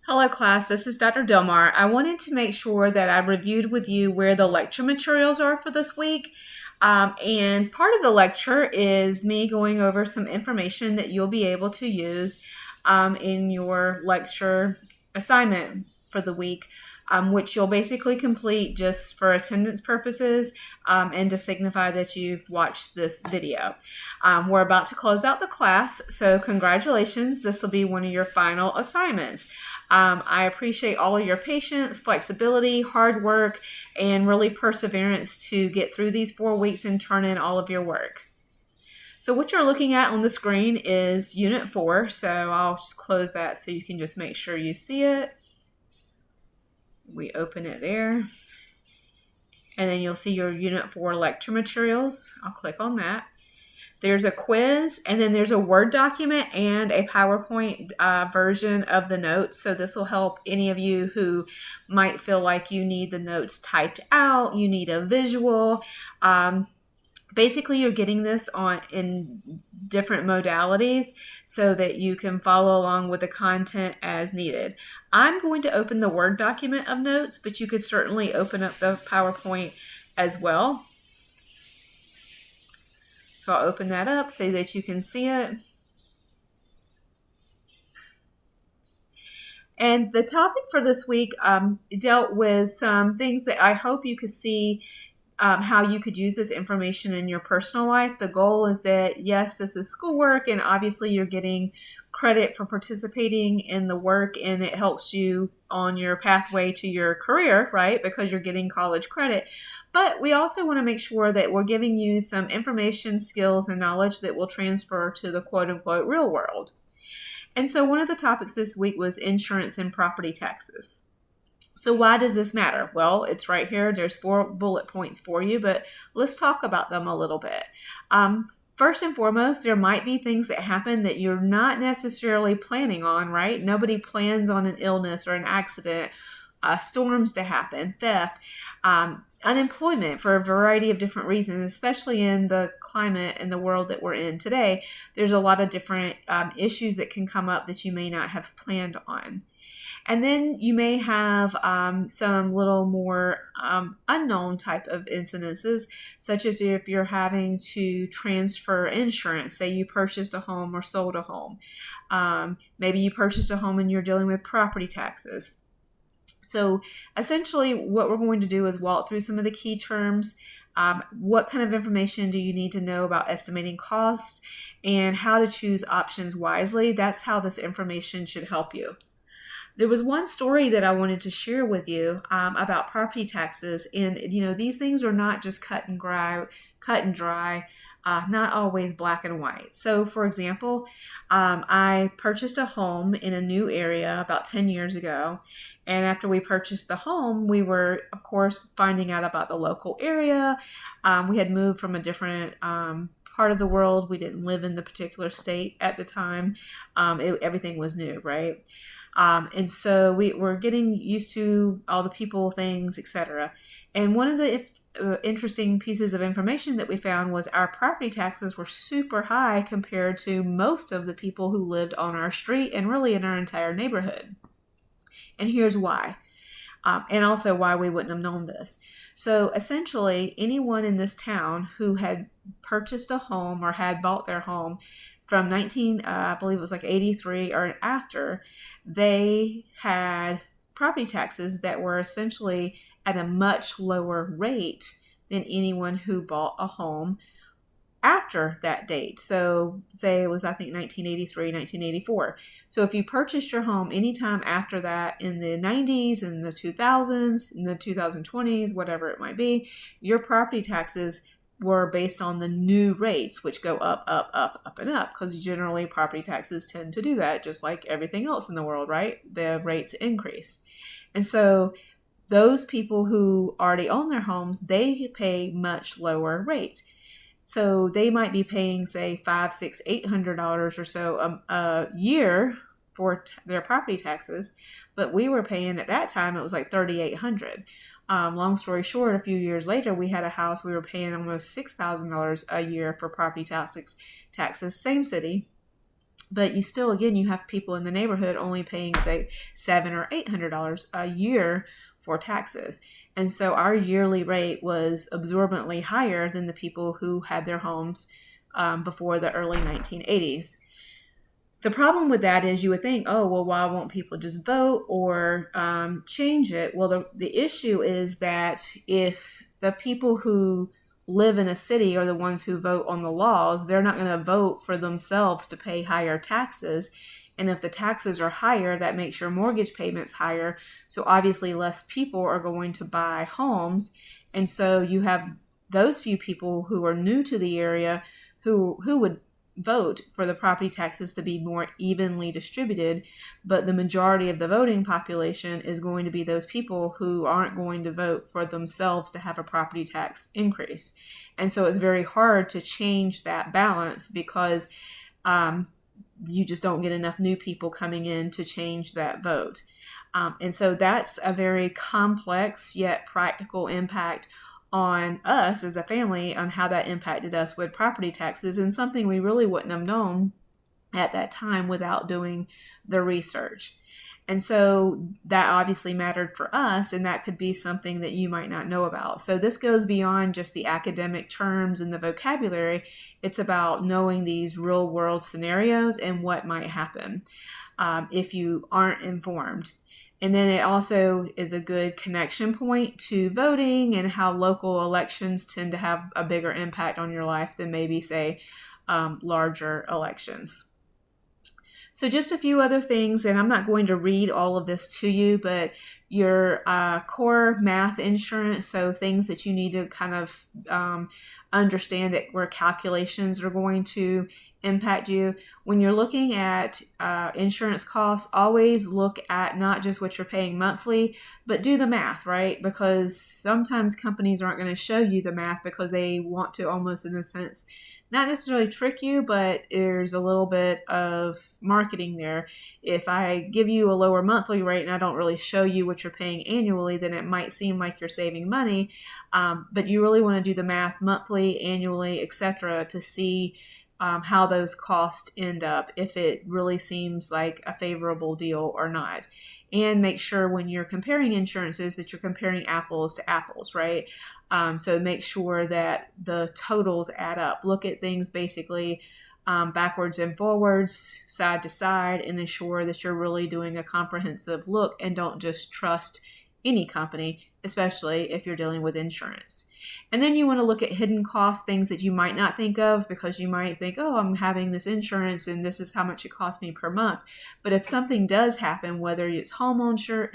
Hello, class. This is Dr. Delmar. I wanted to make sure that I reviewed with you where the lecture materials are for this week. And part of the lecture is me going over some information that you'll be able to use in your lecture assignment for the week, which you'll basically complete just for attendance purposes and to signify that you've watched this video. We're about to close out the class, so congratulations. This will be one of your final assignments. I appreciate all of your patience, flexibility, hard work, and really perseverance to get through these 4 weeks and turn in all of your work. So what you're looking at on the screen is Unit 4, so I'll just close that so you can just make sure you see it. We open it there. And then you'll see your Unit 4 lecture materials. I'll click on that. There's a quiz, and then there's a Word document and a PowerPoint version of the notes. So this will help any of you who might feel like you need the notes typed out, you need a visual. Basically, you're getting this in different modalities so that you can follow along with the content as needed. I'm going to open the Word document of notes, but you could certainly open up the PowerPoint as well. So I'll open that up so that you can see it. And the topic for this week dealt with some things that I hope you could see how you could use this information in your personal life. The goal is that, yes, this is schoolwork, and obviously you're getting credit for participating in the work, and it helps you on your pathway to your career, right? Because you're getting college credit. But we also want to make sure that we're giving you some information, skills, and knowledge that will transfer to the quote-unquote real world. And so one of the topics this week was insurance and property taxes. So why does this matter? Well, it's right here. There's 4 bullet points for you, but let's talk about them a little bit. First and foremost, there might be things that happen that you're not necessarily planning on, right? Nobody plans on an illness or an accident, storms to happen, theft, unemployment for a variety of different reasons, especially in the climate and the world that we're in today. There's a lot of different issues that can come up that you may not have planned on. And then you may have some little more unknown type of incidences, such as if you're having to transfer insurance. Say you purchased a home or sold a home. Maybe you purchased a home and you're dealing with property taxes. So essentially what we're going to do is walk through some of the key terms. What kind of information do you need to know about estimating costs and how to choose options wisely? That's how this information should help you. There was one story that I wanted to share with you about property taxes, and these things are not just cut and dry, not always black and white. So, for example, I purchased a home in a new area about 10 years ago, and after we purchased the home, we were, of course, finding out about the local area. We had moved from a different part of the world. We didn't live in the particular state at the time. Everything was new, right? And so we were getting used to all the people, things, etc. And one of the interesting pieces of information that we found was our property taxes were super high compared to most of the people who lived on our street and really in our entire neighborhood. And here's why. And also why we wouldn't have known this. So essentially, anyone in this town who had purchased a home or had bought their home from I believe it was like 83 or after, they had property taxes that were essentially at a much lower rate than anyone who bought a home after that date. So say it was, I think, 1983, 1984. So if you purchased your home anytime after that in the 90s, in the 2000s, in the 2020s, whatever it might be, your property taxes were based on the new rates, which go up, up, up, up, and up, because generally property taxes tend to do that, just like everything else in the world, right? The rates increase. And so those people who already own their homes, they pay much lower rate. So they might be paying, say, $500, $600, $800 or so a year for their property taxes, but we were paying at that time, it was like $3,800. Long story short, a few years later, we had a house, we were paying almost $6,000 a year for property taxes, same city, But you still, again, you have people in the neighborhood only paying, say, $700 or $800 a year for taxes. And so our yearly rate was absorbently higher than the people who had their homes before the early 1980s. The problem with that is you would think, oh, well, why won't people just vote or change it? Well, the issue is that if the people who live in a city are the ones who vote on the laws, they're not going to vote for themselves to pay higher taxes. And if the taxes are higher, that makes your mortgage payments higher. So obviously less people are going to buy homes. And so you have those few people who are new to the area who would vote for the property taxes to be more evenly distributed, but the majority of the voting population is going to be those people who aren't going to vote for themselves to have a property tax increase. And so it's very hard to change that balance because you just don't get enough new people coming in to change that vote. And so that's a very complex yet practical impact on us as a family, on how that impacted us with property taxes, and something we really wouldn't have known at that time without doing the research. And so that obviously mattered for us, and that could be something that you might not know about. So this goes beyond just the academic terms and the vocabulary. It's about knowing these real world scenarios and what might happen if you aren't informed. And then it also is a good connection point to voting and how local elections tend to have a bigger impact on your life than maybe, say, larger elections. So just a few other things, and I'm not going to read all of this to you, but your core math insurance, so things that you need to kind of understand that where calculations are going to impact you. When you're looking at insurance costs, always look at not just what you're paying monthly, but do the math, right? Because sometimes companies aren't going to show you the math because they want to almost, in a sense, not necessarily trick you, but there's a little bit of marketing there. If I give you a lower monthly rate and I don't really show you what you're paying annually, then it might seem like you're saving money. But you really want to do the math monthly, annually, etc., to see how those costs end up, if it really seems like a favorable deal or not. And make sure when you're comparing insurances that you're comparing apples to apples, right? So make sure that the totals add up. Look at things basically backwards and forwards, side to side, and ensure that you're really doing a comprehensive look and don't just trust any company, especially if you're dealing with insurance. And then you want to look at hidden costs, things that you might not think of, because you might think, oh, I'm having this insurance and this is how much it costs me per month. But if something does happen, whether it's homeowner's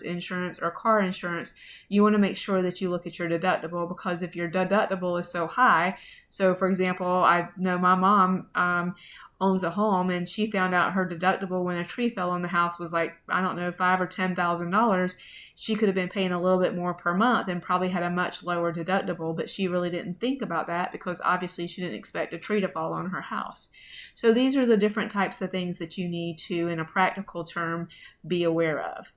insurance or car insurance, you want to make sure that you look at your deductible, because if your deductible is so high, so for example, I know my mom owns a home, and she found out her deductible when a tree fell on the house was like, I don't know, $5,000 or $10,000. She could have been paying a little bit more per month and probably had a much lower deductible, but she really didn't think about that because obviously she didn't expect a tree to fall on her house. So these are the different types of things that you need to, in a practical term, be aware of.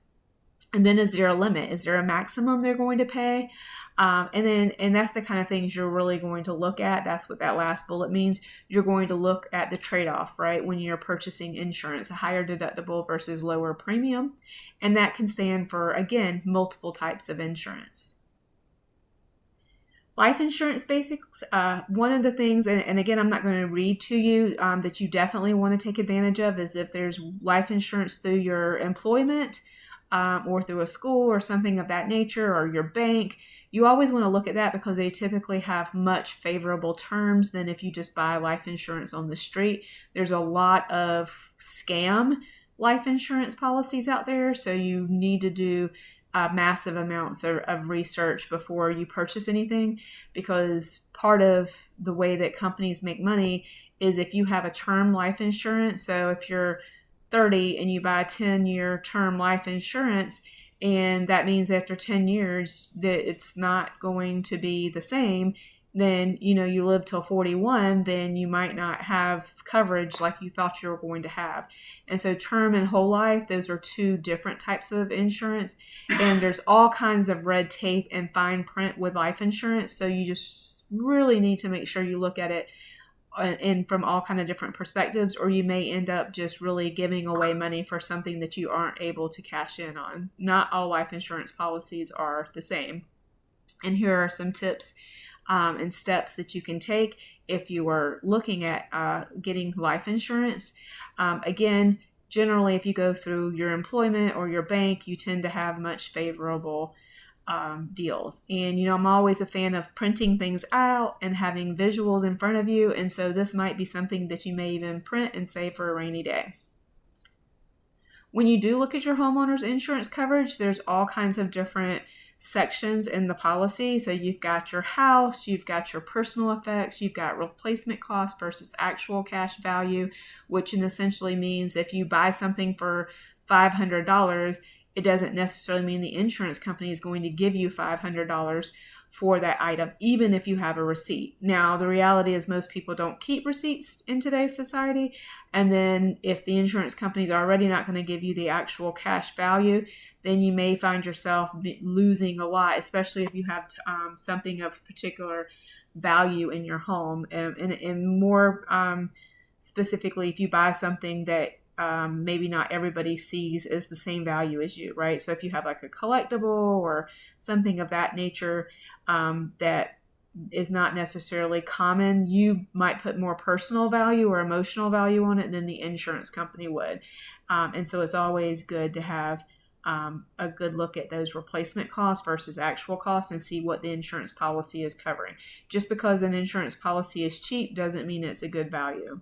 And then, is there a limit? Is there a maximum they're going to pay? And that's the kind of things you're really going to look at. That's what that last bullet means. You're going to look at the trade-off, right? When you're purchasing insurance, a higher deductible versus lower premium. And that can stand for, again, multiple types of insurance. Life insurance basics, one of the things, and again, I'm not going to read to you, that you definitely want to take advantage of is if there's life insurance through your employment, or through a school or something of that nature, or your bank. You always want to look at that because they typically have much favorable terms than if you just buy life insurance on the street. There's a lot of scam life insurance policies out there, so you need to do massive amounts of research before you purchase anything, because part of the way that companies make money is if you have a term life insurance. So if you're 30 and you buy a 10-year term life insurance, and that means after 10 years that it's not going to be the same, then you live till 41, then you might not have coverage like you thought you were going to have. And so term and whole life, those are two different types of insurance, and there's all kinds of red tape and fine print with life insurance, so you just really need to make sure you look at it and from all kind of different perspectives, or you may end up just really giving away money for something that you aren't able to cash in on. Not all life insurance policies are the same. And here are some tips and steps that you can take if you are looking at getting life insurance. Again, generally, if you go through your employment or your bank, you tend to have much favorable deals. And, I'm always a fan of printing things out and having visuals in front of you. And so this might be something that you may even print and save for a rainy day. When you do look at your homeowner's insurance coverage, there's all kinds of different sections in the policy. So you've got your house, you've got your personal effects, you've got replacement cost versus actual cash value, which essentially means if you buy something for $500, it doesn't necessarily mean the insurance company is going to give you $500 for that item, even if you have a receipt. Now, the reality is most people don't keep receipts in today's society. And then if the insurance company is already not going to give you the actual cash value, then you may find yourself losing a lot, especially if you have something of particular value in your home. And more specifically, if you buy something that maybe not everybody sees as the same value as you, right? So if you have like a collectible or something of that nature that is not necessarily common, you might put more personal value or emotional value on it than the insurance company would. And so it's always good to have a good look at those replacement costs versus actual costs and see what the insurance policy is covering. Just because an insurance policy is cheap doesn't mean it's a good value.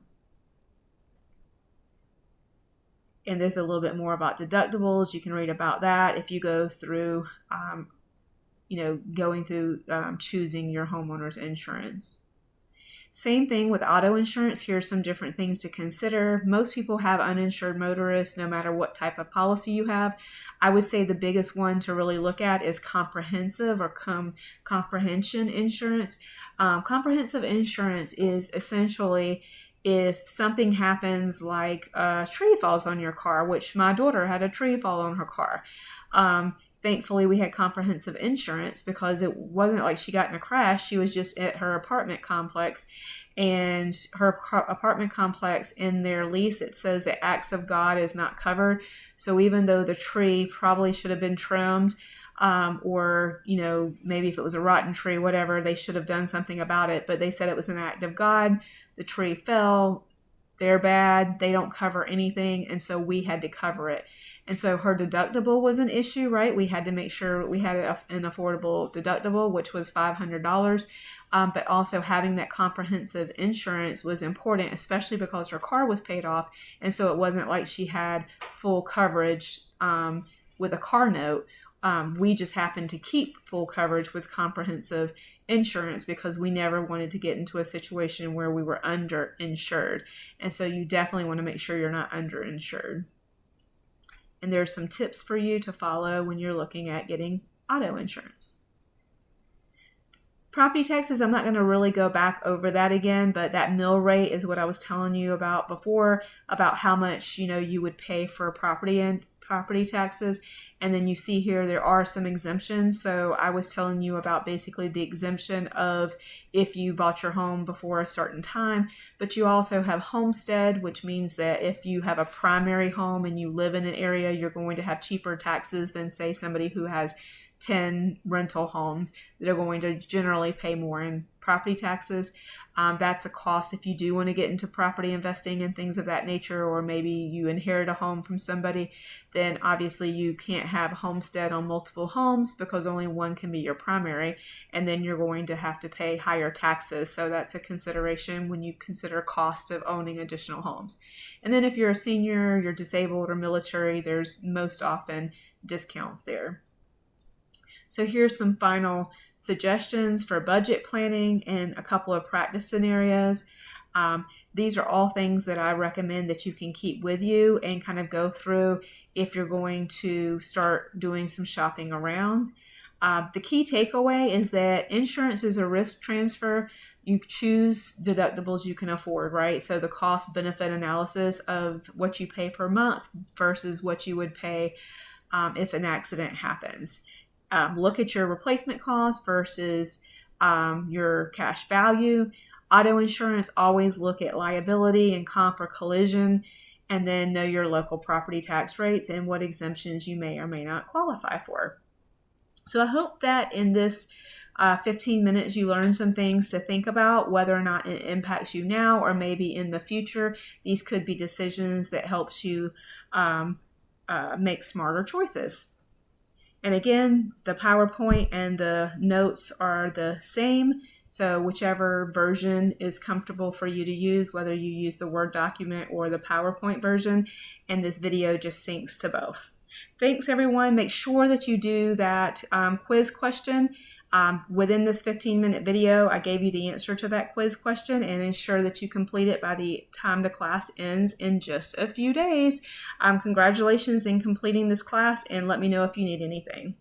And there's a little bit more about deductibles. You can read about that if you go through, going through choosing your homeowner's insurance. Same thing with auto insurance. Here's some different things to consider. Most people have uninsured motorists, no matter what type of policy you have. I would say the biggest one to really look at is comprehensive or comprehension insurance. Comprehensive insurance is essentially if something happens, like a tree falls on your car, which my daughter had a tree fall on her car. Thankfully, we had comprehensive insurance because it wasn't like she got in a crash. She was just at her apartment complex, and her apartment complex, in their lease, it says that acts of God is not covered. So even though the tree probably should have been trimmed, or, maybe if it was a rotten tree, whatever, they should have done something about it. But they said it was an act of God. The tree fell. They're bad. They don't cover anything. And so we had to cover it. And so her deductible was an issue, right? We had to make sure we had an affordable deductible, which was $500. But also having that comprehensive insurance was important, especially because her car was paid off. And so it wasn't like she had full coverage with a car note. We just happened to keep full coverage with comprehensive insurance because we never wanted to get into a situation where we were underinsured. And so you definitely want to make sure you're not underinsured. And there's some tips for you to follow when you're looking at getting auto insurance. Property taxes, I'm not going to really go back over that again, but that mill rate is what I was telling you about before, about how much, you would pay for property taxes. And then you see here there are some exemptions. So I was telling you about basically the exemption of if you bought your home before a certain time, but you also have homestead, which means that if you have a primary home and you live in an area, you're going to have cheaper taxes than, say, somebody who has 10 rental homes that are going to generally pay more in property taxes. That's a cost if you do want to get into property investing and things of that nature, or maybe you inherit a home from somebody, then obviously you can't have a homestead on multiple homes because only one can be your primary, and then you're going to have to pay higher taxes. So that's a consideration when you consider cost of owning additional homes. And then if you're a senior, you're disabled or military, there's most often discounts there. So here's some final suggestions for budget planning and a couple of practice scenarios. These are all things that I recommend that you can keep with you and kind of go through if you're going to start doing some shopping around. The key takeaway is that insurance is a risk transfer. You choose deductibles you can afford, right? So the cost benefit analysis of what you pay per month versus what you would pay if an accident happens. Look at your replacement cost versus your cash value. Auto insurance, always look at liability and comp or collision, and then know your local property tax rates and what exemptions you may or may not qualify for. So I hope that in this 15 minutes you learn some things to think about, whether or not it impacts you now or maybe in the future. These could be decisions that helps you make smarter choices. And again, the PowerPoint and the notes are the same. So whichever version is comfortable for you to use, whether you use the Word document or the PowerPoint version, and this video just syncs to both. Thanks, everyone. Make sure that you do that quiz question. Within this 15-minute video, I gave you the answer to that quiz question, and ensure that you complete it by the time the class ends in just a few days. Congratulations in completing this class, and let me know if you need anything.